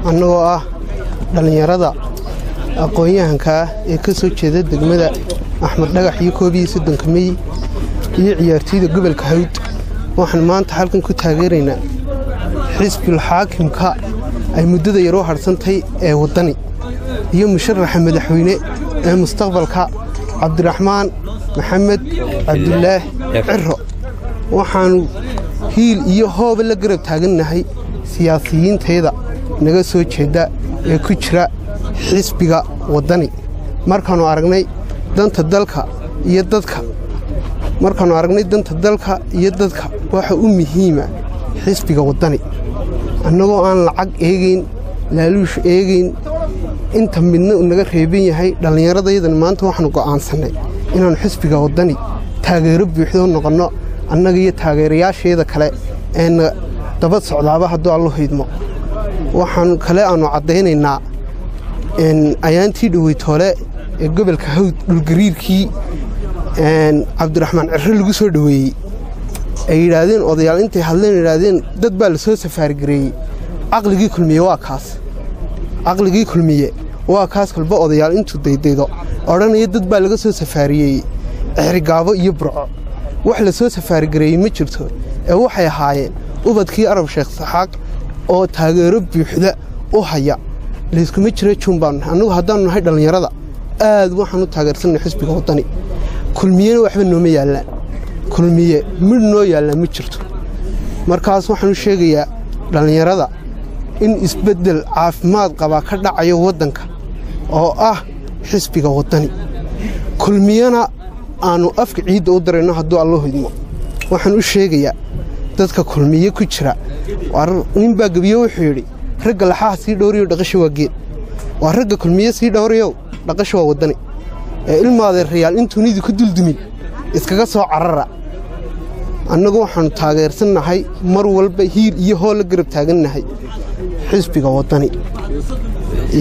annagoo ah dhallinyarada aqoon-yahanka ee ka soo jeeda degmada Axmed Dhagax iyo 31 May iyo ciyaartooyda gobolka Hawd waxaan maanta halkan ku taageeraynaa xisbiga xaakimka ay muddada yar oo harsantay ee wadani iyo musharaxa madaxweyne ee mustaqbalka Cabdiraxmaan Maxamed Cabdullaahi Cirro waxaan hiil iyo hoob la garab taaganahay siyaasiyiinteeda naga soo jeeda ee ku jira xisbiga wadani markaanu aragnay danta dalka iyo dadka waxa u muhiima xisbiga wadani annagoo aan lacag eegayn laaluush eegayn inta midna naga reeban yahay dhallinyaradaydan maanta waxaan go'aansanay inaan xisbiga wadani taageero buuxdo noqono annaga iyo taageerayaasheeda kale ee daba socdaaba hadduu allo haydmo waxaan kale aanu caddaynaynaa ayaantii dhaweytoole ee gobolka Hawd dhulgariirkii Cabdiraxmaan Cirro lagu soo dhaweeyey ay yiraahdeen odayaal intay hadleen yiraahdeen dad baa la soo safaar gareeyay aqligii kulmiye waa kaas kalba odayaal intuu daydaydo oranaya dad baa laga soo safaariyay Xirigaabo iyo Burco wax la soo safaar gareeyay ma jirto ee waxay ahaayeen ubadkii Arab Sheekh Saxaaq oo taageero buuxda u haya leeskuma jira Jumban anagu haddaan nahay dhalinyarada aad waxaan u taageersanay xisbiga wadani kulmiyana waxba nooma yaalaan kulmiye mid noo yaalaan ma jirto markaas waxaan u sheegayaa dhalinyarada in isbedel caafimaad qaba ka dhacayo wadanka oo ah xisbiga wadani kulmiyana aanu afka ciid u dareyno hadduu allo hidmo waxaan u sheegayaa dadka kulmiye ku jira nin baa gabiyo wuxuu yiri ragga laxaha sii dhowriyo dhaqasho waa geed waa ragga kulmiye sii dhowriyo dhaqasho waa wadani ee ilmaade reeyal intuu nidi ku duldumin iskaga soo carara annagu waxaan taageersanahay mar walba hiil iyo hool la garab taaganahay xisbiga wadani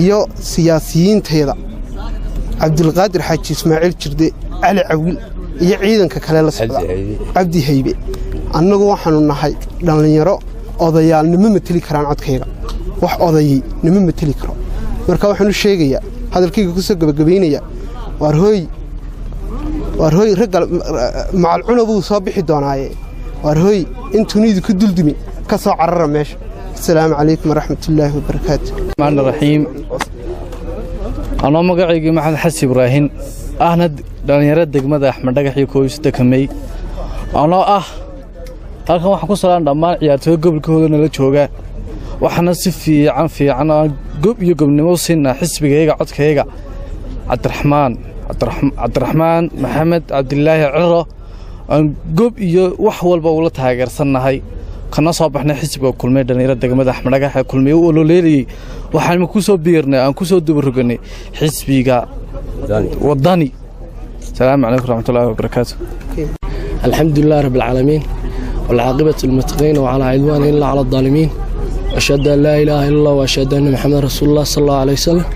iyo siyaasiyiinteeda Cabdulqaadir Xaaji Ismaaciil Jirde Ali Cawil iyo ciidanka kale la socda Cabdi Haybe annagu waxaanu nahay dhalinyaro odayaalnimo matali karaan codkayga wax odayay nimo matali karo marka waxaan u sheegayaa hadalkayga ku soo gabagabeynaya war hooy ragga macal cunabuu soo bixi doonaaye war hooy intuu nidi ku duldumi ka soo carara meesha assalaamu calaykum waraxmatullaahi wabarakaatu maan raxiim أنا مقعي محمد حسي إبراهيم أنا دانيرة دقمة أحمد دقح يكويس دكمي أنا halkan waxaan ku salaan dhamaan ciyaartooyda gobolkooda la jooga waxaana si fiican gob iyo gobnimo siinna xisbigayga codkayga Cabdiraxmaan Maxamed Cabdullaahi Cirro aan gob iyo wax walba ula taageersanahay kana soo baxnay xisbiga kulmay dhalinyarada degmada Axmed Dhagax ee kulmay oo looleeyay waxaan ku soo biirnay aan ku soo dubaroganay xisbiga wadani salaamu calaykum waraxmatullaahi wabarakaatuh alxamdulillaah rabbil caalamiin والعاقبة للمتقين وعلى عدوان إلا على الظالمين أشهد أن لا إله إلا الله وأشهد أن محمد رسول الله صلى الله عليه وسلم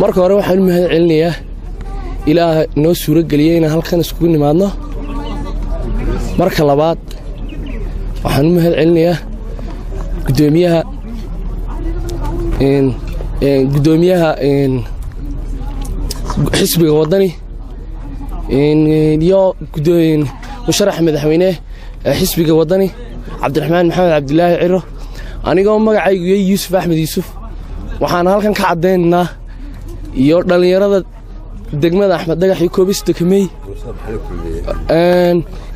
marka hore waxaan mahad celinayaa ilaahay noo suuro galiyay in halkan isku nimaadno marka labaad waxaan mahad celinayaa gudoomiyaha xisbiga wadani iyo musharaxa madaxweyne xisbiga wadani Cabdiraxmaan Maxamed Cabdullaahi Cirro anigoo magacaygu yahay Yuusuf Axmed Yuusuf waxaan halkan ka cadeynaa iyo dhalinyarada degmada Axmed Dhagax iyo koobis dekamay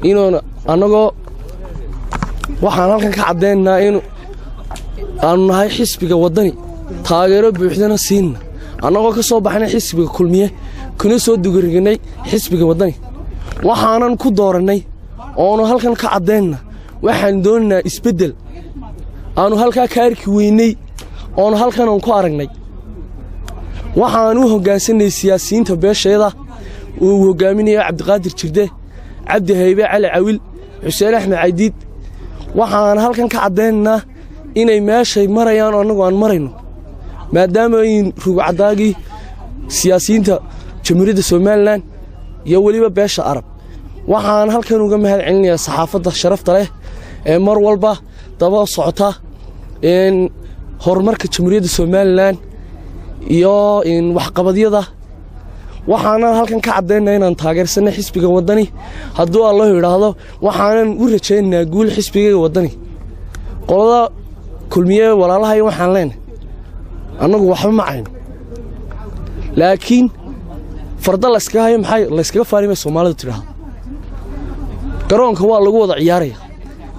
inuu anagoo waxaan halkan ka cadeynaa in aanu nahay xisbiga wadani taageero buuxdana siinna anagoo ka soo baxnay xisbiga kulmiye kuna soo dugargnay xisbiga wadani waxaanan ku dooranay oo halkan ka cadeynaa waxaan doonaa isbedel aanu halka ka arki weynay oo halkan aan ku aragnay waxaan u hoggaansanay siyaasiyiinta beesheeda uu hogaaminayo Cabdiqaadir Jirde Cabdi Haybe Ali Cawil Xuseen Axmed Caydiid waxaan halkan ka cadeynaa inay meeshay marayaan anagu aan marayno maadaama ay rugcadaagii siyaasiyiinta jamhuuriyadda Soomaaliland iyo waliba beesha Arab waxaan halkan uga mahad celinayaa saxaafadda sharafta leh ee mar walba daba socota horumarka jamhuuriyadda Soomaaliland iyo in waxqabadyada waxaana halkan ka cadeynaa inaan taageersano xisbiga wadani hadduu Allah yiraahdo waxaanan u rajaynaynaa guul xisbiga wadani qolada kulmiye walaalahay waxaan leenahay annagu waxba ma ahayn laakiin farda la iska hayo maxay la iska faarimay Soomaalidu tiraahdo garoonka waa lagu wada ciyaaraya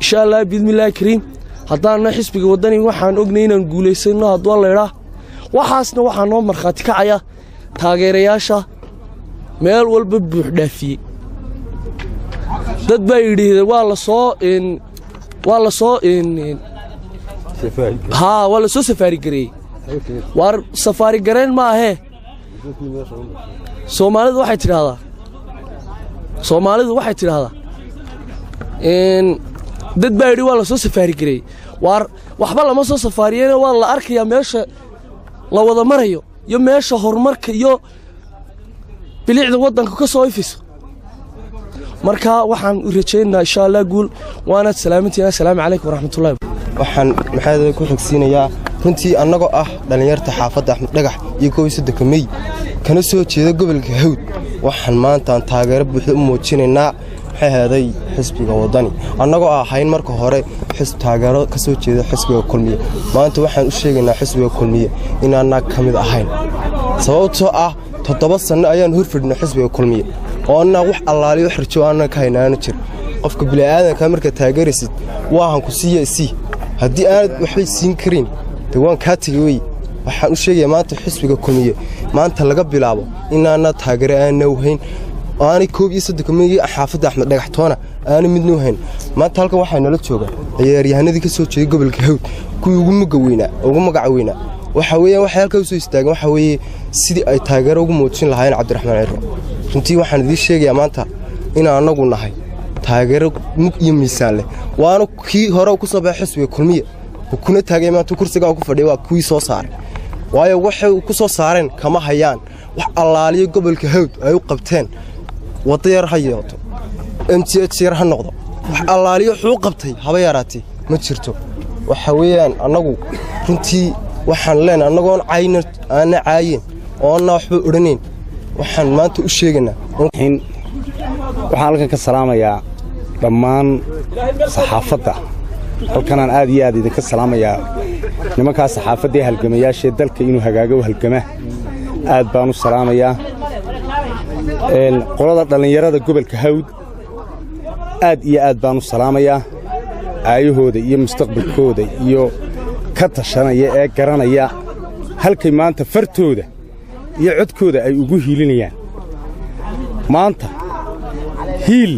insha Allah bismillaahi kariim haddana xisbiga wadani waxaan ognay inaan guuleysano hadduu Allah yiraahdo waxaasna waxaan noo marxaati kacaya taageerayaasha meel walba buux dhaafiyay dad bay yiraahdeen waa la soo safaari gareey war safaari gareen ma ahe Soomaalidu waxay tiraahdaa dad baa yiri waa la soo safaari gareey war waxba lama soo safaariyeen waa la arkayaa meesha la wada marayo iyo meesha horumarka iyo bilicda wadanka ka soo ifiso marka waxaan u rajaynaynaa insha Allah guul waana salaamantiina assalaamu calaykum waraxmatullaahi waxaan maxaad ku xigsiinayaa runtii annagoo ah dhalinyarta xaafadda Axmed Dhagax iyo kooxda Kamey kana soo jeeda gobolka Hawd waxaan maanta taageero buuxda u muujinaynaa xeeday xisbiga wadani annagoo ahayn marka hore xisb taageero ka soo jeeda xisbiga kulmiye maanta waxaan u sheegaynaa xisbiga kulmiye inaanna kamid ahayn sababtoo ah 7 sano ayaan horfadhnay xisbiga kulmiye oo anna wax allaaliyo xirjo aan ka haynaan jir qofka bilaadanka marka taageerisid waxaan ku siiyay haddii aad waxay siin karin waan ka tagay waxaan u sheegayaa maanta xisbiga kulmiye maanta laga bilaabo inaanna taageero aan nowhayn aanay koob iyo 3 kamid xaafadda Axmed Dhagax toona aan mid nowhayn maanta halka waxay nala joogaan ciyaaryahanadii ka soo jeeday gobolka Hawd kuwii ugu magac weynaa waxa weeyaan waxa halka soo istaagan waxa weeye sidii ay taageero ugu muujin lahaayeen Cabdiraxmaan Ciro runtii waxaan idin sheegayaa maanta in anagu nahay taageero mug iyo miisaan leh waana kii hore ku soo baxay xisbiga kulmiye kuna taagay maanta kursiga ku fadhiyo waa kuwii soo saaray waayo waxay ku soo saareen kama hayaan wax allaaliyo gobolka Hawd ay u qabteen wadayar hayooto MTH yar ha noqdo wax allaaliyo wuxuu qabtay haba yaraatay ma jirto waxa weeyaan anagu runtii waxaan leenahay anagoon aan caayeen oo aan waxba oranayn waxaan maanta u sheegaynaa waxaan halkan ka salaamayaa dhammaan saxaafadda halkan aan aad iyo aad idinka salaamayaa nimanka saxaafadda halgamayaasha dalka inuu hagaago halgama aad baan u salaamayaa qolada dhalinyarada gobolka Hawd aad iyo aad baan u salaamayaa aayahooda iyo mustaqbalkooda iyo ka tashanaya ee garanaya halkay maanta fartooda iyo codkooda ay ugu hiilinayaan maanta hiil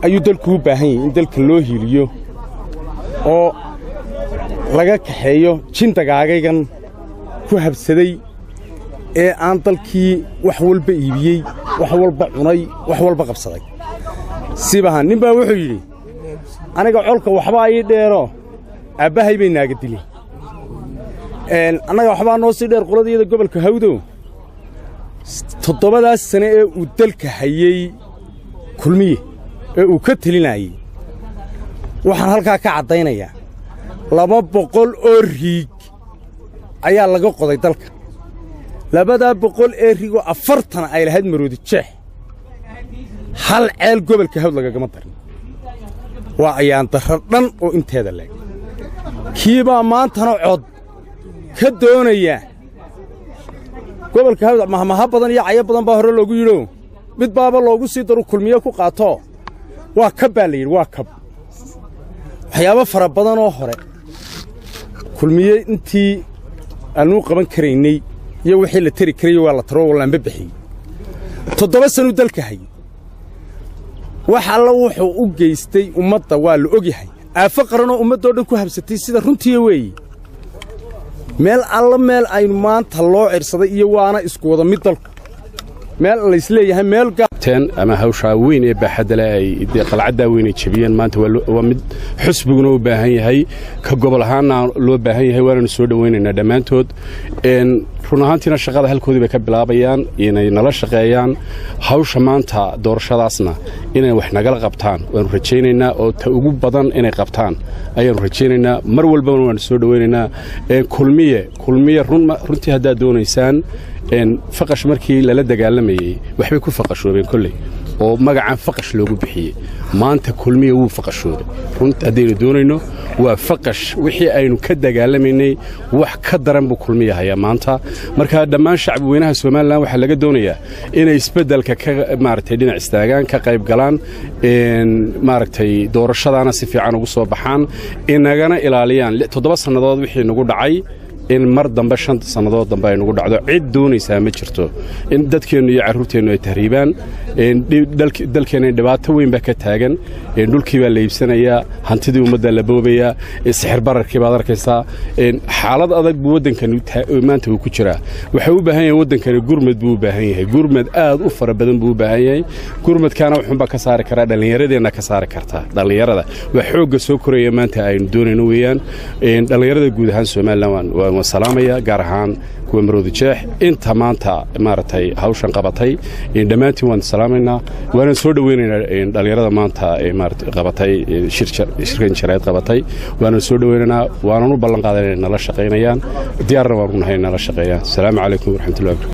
ayuu dalku u baahan yahay in dalka loo hiiliyo oo laga kaxeeyo jindagaagaygan ku habsaday ee aan dalkii wax walba iibiyey wax walba cunay wax walba qabsaday sibahan nin baa wuxuu yidhi aniga colka waxba ay dheero aabbahay bay naaga dilay annaga waxbaa noo sii dheer qoladiyada gobolka Hawdo 7 sano ee uu dalka hayay kulmiye ee uu ka talinayay waxaan halkaa ka cadaynayaa 200 oo riig ayaa laga qoday dalka 200 ee rigo 40 ay lahayd maroodi jeex hal ceel gobolka Hawd lagama darin waa ayaan darar dhan oo inteeda leeg kiiba maantana cod ka doonaya gobolka Hawd mahmaha badan iyo cayab badan baa hore loogu yiro mid baaba loogu sii daro kulmiye ku qaato waa ka baalayir waa ka waxyaabo fara badan oo hore kulmiye intii aanu qaban karaynay iyo wixii la tiri karay waa la taro walaanba bixiyay 7 sano dalka hayay waxa la wuxuu u geystay ummadda waa la ogyahay afa qaran oo ummadoo dhan ku habsatay sida runtii weey meel alla meel ay maanta loo cirsaday iyo waana isku wada mid dalku meel la isleeyahay meel gaabteen ama hawsha weyn ee baaxadda ay qalcadda weyn ay jabiyeen maanta waa mid xusbiguna u baahan yahay ka gobol ahaan loo baahan yahay waana soo dhaweynaynaa dhamaantood run ahaantiina shaqada halkoodii bay ka bilaabayaan inay nala shaqeeyaan hawsha maanta doorashadaasna inay wax nagala qabtaan waanu rajaynaynaa oo ta ugu badan inay qabtaan ayaanu rajaynaynaa mar walbana waanu soo dhowaynaynaa kulmiye runtii haddaad doonaysaan faqash markii lala dagaalamayey waxbay ku faqashoobeen kolley oo magacaan faqash loogu bixiyey maanta kulmiye wuu faqashooday runta haddaynu doonayno waa faqash wixii aynu ka dagaalamaynay wax ka daran buu kulmiye hayaa maanta marka dhammaan shacbi weynaha Soomaaliland waxaa laga doonayaa inay isbedelka ka maartay dhinac istaagaan ka qayb galaan maartay doorashadaana si fiican ugu soo baxaan inagana ilaaliyaan 7 sanadood wixii nagu dhacay in mar dambe 5 sanadood dambe ay nagu dhacdo cid doonaysa ma jirto in dadkeenu iyo caruurteenu ay tahriibaan dalkeena dhibaato weyn ba ka taagan dhulkii baa la iibsanayaa hantidii ummadda la boobaya sixir bararkii baad arkaysaa xaalad adag buu wadankan maanta uu ku jiraa waxa uu baahan yahay wadankan gurmad buu baahan yahay gurmad aad u fara badan buu baahan yahay gurmadkaana wuxuu ka saari karaa dhalinyaradeenna ka saari kartaa dhalinyarada wax xoog soo koraya maanta aynu doonayno weeyaan dhalinyarada guud ahaan Soomaaliland waa salaamaya gaar ahaan kuwa marooda jeex inta maanta maartay hawshan qabatay dhamaantii waan salaamayna waan soo dhaweynaynaa dhalinyarada maanta maartay qabatay shirkan jarayd qabatay waan soo dhaweynaynaa waan u ballan qaadanaynaa nala shaqeynayaan diyaarna waan u nahay nala shaqeeyaan assalaamu calaykum waraxmatullaahi